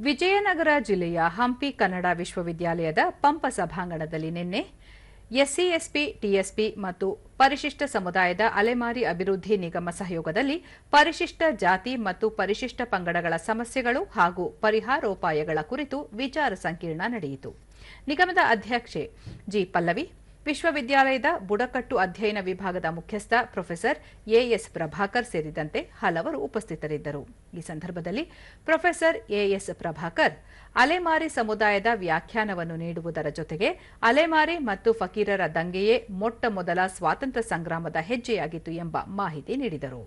ವಿಜಯನಗರ ಜಿಲ್ಲೆಯ ಹಂಪಿ ಕನ್ನಡ ವಿಶ್ವವಿದ್ಯಾಲಯದ ಪಂಪ ಸಭಾಂಗಣದಲ್ಲಿ ನಿನ್ನೆ ಎಸ್ಸಿ ಎಸ್ಪಿ ಟಿಎಸ್ಪಿ ಮತ್ತು ಪರಿಶಿಷ್ಟ ಸಮುದಾಯದ ಅಲೆಮಾರಿ ಅಭಿವೃದ್ಧಿ ನಿಗಮ ಸಹಯೋಗದಲ್ಲಿ ಪರಿಶಿಷ್ಟ ಜಾತಿ ಮತ್ತು ಪರಿಶಿಷ್ಟ ಪಂಗಡಗಳ ಸಮಸ್ಯೆಗಳು ಹಾಗೂ ಪರಿಹಾರೋಪಾಯಗಳ ಕುರಿತು ವಿಚಾರ ಸಂಕಿರಣ ನಡೆಯಿತು. ನಿಗಮದ ಅಧ್ಯಕ್ಷೆ ಜಿ ಪಲ್ಲವಿ, ವಿಶ್ವವಿದ್ಯಾಲಯದ ಬುಡಕಟ್ಟು ಅಧ್ಯಯನ ವಿಭಾಗದ ಮುಖ್ಯಸ್ಥ ಪ್ರೊಫೆಸರ್ ಎಎಸ್ ಪ್ರಭಾಕರ್ ಸೇರಿದಂತೆ ಹಲವರು ಉಪಸ್ಥಿತರಿದ್ದರು. ಈ ಸಂದರ್ಭದಲ್ಲಿ ಪ್ರೊಫೆಸರ್ ಎಎಸ್ ಪ್ರಭಾಕರ್ ಅಲೆಮಾರಿ ಸಮುದಾಯದ ವ್ಯಾಖ್ಯಾನವನ್ನು ನೀಡುವುದರ ಜೊತೆಗೆ ಅಲೆಮಾರಿ ಮತ್ತು ಫಕೀರರ ದಂಗೆಯೇ ಮೊಟ್ಟ ಮೊದಲ ಸ್ವಾತಂತ್ರ್ಯ ಸಂಗ್ರಾಮದ ಹೆಜ್ಜೆಯಾಗಿತ್ತು ಎಂಬ ಮಾಹಿತಿ ನೀಡಿದರು.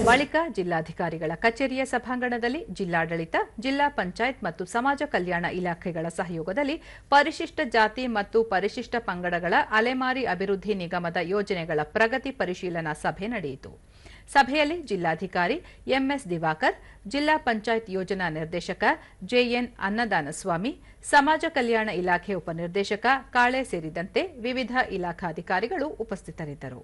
ಬಳಿಕ ಜಿಲ್ಲಾಧಿಕಾರಿಗಳ ಕಚೇರಿಯ ಸಭಾಂಗಣದಲ್ಲಿ ಜಿಲ್ಲಾಡಳಿತ, ಜಿಲ್ಲಾ ಪಂಚಾಯತ್ ಮತ್ತು ಸಮಾಜ ಕಲ್ಯಾಣ ಇಲಾಖೆಗಳ ಸಹಯೋಗದಲ್ಲಿ ಪರಿಶಿಷ್ಟ ಜಾತಿ ಮತ್ತು ಪರಿಶಿಷ್ಟ ಪಂಗಡಗಳ ಅಲೆಮಾರಿ ಅಭಿವೃದ್ಧಿ ನಿಗಮದ ಯೋಜನೆಗಳ ಪ್ರಗತಿ ಪರಿಶೀಲನಾ ಸಭೆ ನಡೆಯಿತು. ಸಭೆಯಲ್ಲಿ ಜಿಲ್ಲಾಧಿಕಾರಿ ಎಂಎಸ್ ದಿವಾಕರ್, ಜಿಲ್ಲಾ ಪಂಚಾಯತ್ ಯೋಜನಾ ನಿರ್ದೇಶಕ ಜೆಎನ್ ಅನ್ನದಾನಸ್ವಾಮಿ, ಸಮಾಜ ಕಲ್ಯಾಣ ಇಲಾಖೆ ಉಪನಿರ್ದೇಶಕ ಕಾಳೆ ಸೇರಿದಂತೆ ವಿವಿಧ ಇಲಾಖಾಧಿಕಾರಿಗಳು ಉಪಸ್ಥಿತರಿದ್ದರು.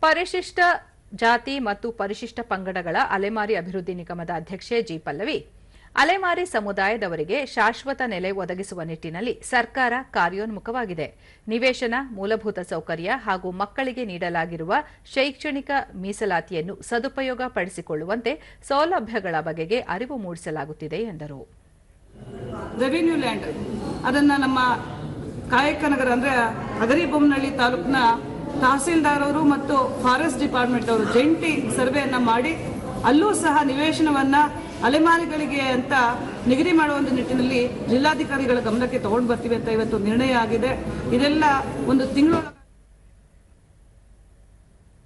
ಪರಿಶಿಷ್ಟ ಜಾತಿ ಮತ್ತು ಪರಿಶಿಷ್ಟ ಪಂಗಡಗಳ ಅಲೆಮಾರಿ ಅಭಿವೃದ್ಧಿ ನಿಗಮದ ಅಧ್ಯಕ್ಷೆ ಜಿ ಪಲ್ಲವಿ, ಅಲೆಮಾರಿ ಸಮುದಾಯದವರಿಗೆ ಶಾಶ್ವತ ನೆಲೆ ಒದಗಿಸುವ ನಿಟ್ಟಿನಲ್ಲಿ ಸರ್ಕಾರ ಕಾರ್ಯೋನ್ಮುಖವಾಗಿದೆ. ನಿವೇಶನ, ಮೂಲಭೂತ ಸೌಕರ್ಯ ಹಾಗೂ ಮಕ್ಕಳಿಗೆ ನೀಡಲಾಗಿರುವ ಶೈಕ್ಷಣಿಕ ಮೀಸಲಾತಿಯನ್ನು ಸದುಪಯೋಗ ಪಡಿಸಿಕೊಳ್ಳುವಂತೆ ಸೌಲಭ್ಯಗಳ ಬಗೆಗೆ ಅರಿವು ಮೂಡಿಸಲಾಗುತ್ತಿದೆ ಎಂದರು. ರೆವಿನ್ಯೂ ಲ್ಯಾಂಡ್ ಅದನ್ನ ನಮ್ಮ ಕಾಯಕನಗರ ಅಂದ್ರೆ ಹಗರಿಬೊಮ್ಮನಹಳ್ಳಿ ತಾಲೂಕಿನ ತಹಸೀಲ್ದಾರ್ ಅವರು ಮತ್ತು ಫಾರೆಸ್ಟ್ ಡಿಪಾರ್ಟ್ಮೆಂಟ್ ಅವರು ಜಂಟಿ ಸರ್ವೆಯನ್ನ ಮಾಡಿ ಅಲ್ಲೂ ಸಹ ನಿವೇಶನವನ್ನ ಅಲೆಮಾರಿಗಳಿಗೆ ಅಂತ ನಿಗದಿ ಮಾಡುವ ಒಂದು ನಿಟ್ಟಿನಲ್ಲಿ ಜಿಲ್ಲಾಧಿಕಾರಿಗಳ ಗಮನಕ್ಕೆ ತಗೊಂಡು ಬರ್ತೀವಿ ಅಂತ ಇವತ್ತು ನಿರ್ಣಯ ಆಗಿದೆ. ಇದೆಲ್ಲ ಒಂದು ತಿಂಗಳು